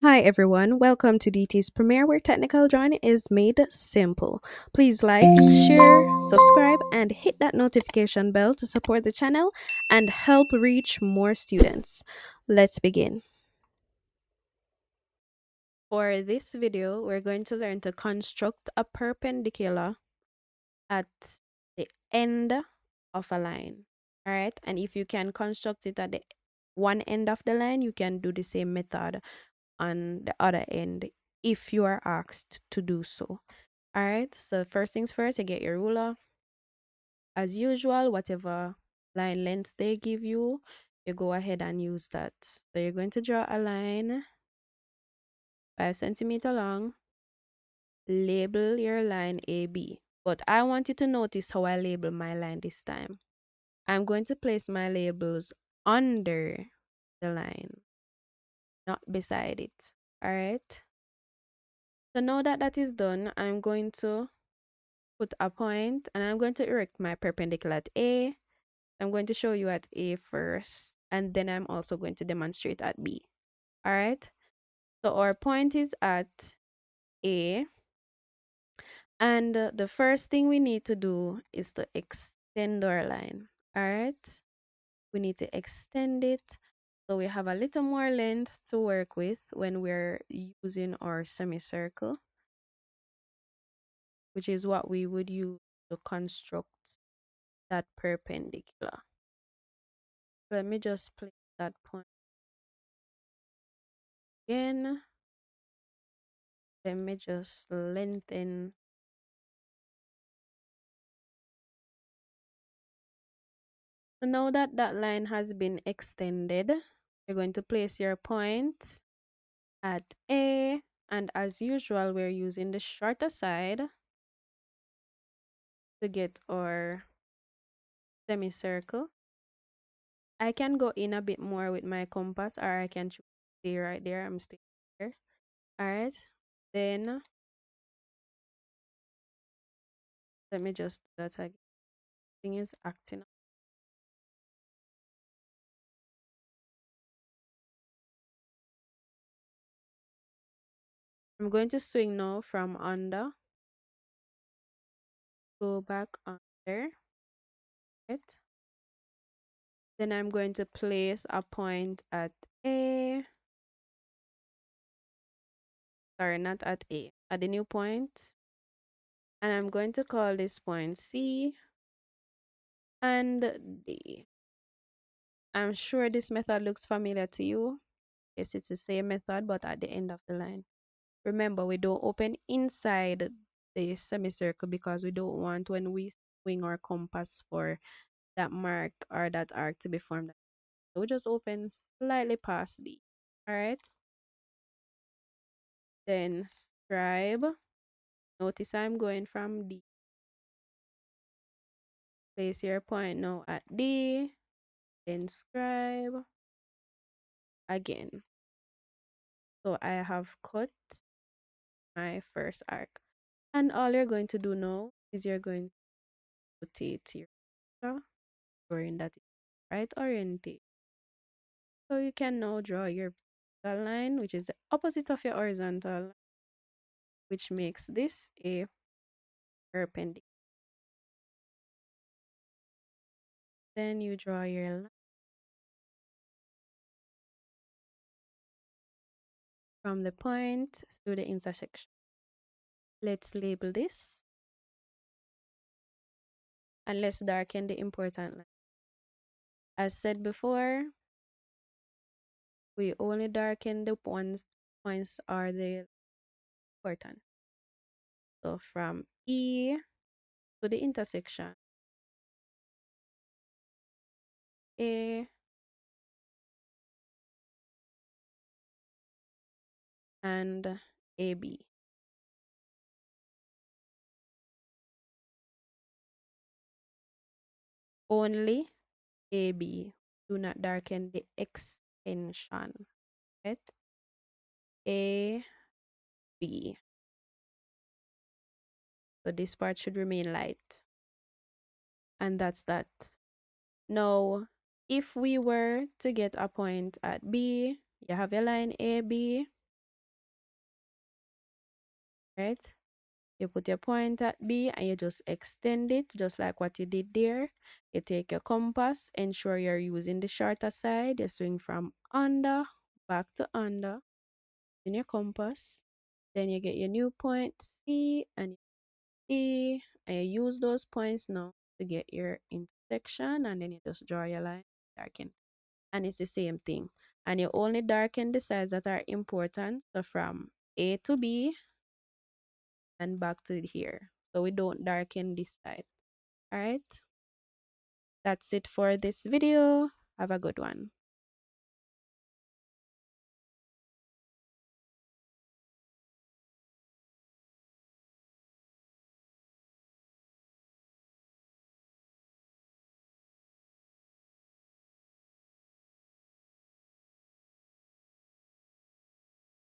Hi everyone, welcome to DT's Premiere where technical drawing is made simple. Please like, share, subscribe, and hit that notification bell to support the channel and help reach more students. Let's begin. For this video, we're going to learn to construct a perpendicular at the end of a line. All right, and if you can construct it at the one end of the line, you can do the same method on the other end if you are asked to do so. All right, so first things first, you get your ruler. As usual, whatever line length they give you, you go ahead and use that. So you're going to draw a line 5 centimeter long, label your line AB. But I want you to notice how I label my line this time. I'm going to place my labels under the line, not beside it. All right. So now that that is done, I'm going to put a point and I'm going to erect my perpendicular at A. I'm going to show you at A first, and then I'm also going to demonstrate at B. All right. So our point is at A, and the first thing we need to do is to extend our line. All right. We need to extend it so we have a little more length to work with when we're using our semicircle, which is what we would use to construct that perpendicular. Let me just place that point again. Let me just lengthen. So now that that line has been extended, you're going to place your point at A, and as usual, we're using the shorter side to get our semicircle. I can go in a bit more with my compass, or I can choose to stay right there. I'm staying here. All right. Then let me just do that again. Thing is acting up. I'm going to swing now from under, go back under it. Then I'm going to place a point at A. Sorry, not at A, at the new point. And I'm going to call this point C and D. I'm sure this method looks familiar to you. Yes, it's the same method, but at the end of the line. Remember, we don't open inside the semicircle because we don't want when we swing our compass for that mark or that arc to be formed. So we just open slightly past D. All right. Then scribe. Notice I'm going from D. Place your point now at D. Then scribe again. So I have cut my first arc. And all you're going to do now is you're going to rotate your draw, drawing that right orientation. So you can now draw your vertical line, which is the opposite of your horizontal, which makes this a perpendicular. Then you draw your line from the point to the intersection. Let's label this and let's darken the important line. As said before, we only darken the points are the important. So from E to the intersection, A and AB. Only AB. Do not darken the extension. Right? A, B. So this part should remain light. And that's that. Now, if we were to get a point at B, you have your line AB. right? You put your point at B and you just extend it just like what you did there. You take your compass, ensure you're using the shorter side. You swing from under back to under in your compass. Then you get your new point C and E, and you use those points now to get your intersection, and then you just draw your line, darken. And it's the same thing. And you only darken the sides that are important. So from A to B and back to here. So we don't darken this side. All right. That's it for this video. Have a good one.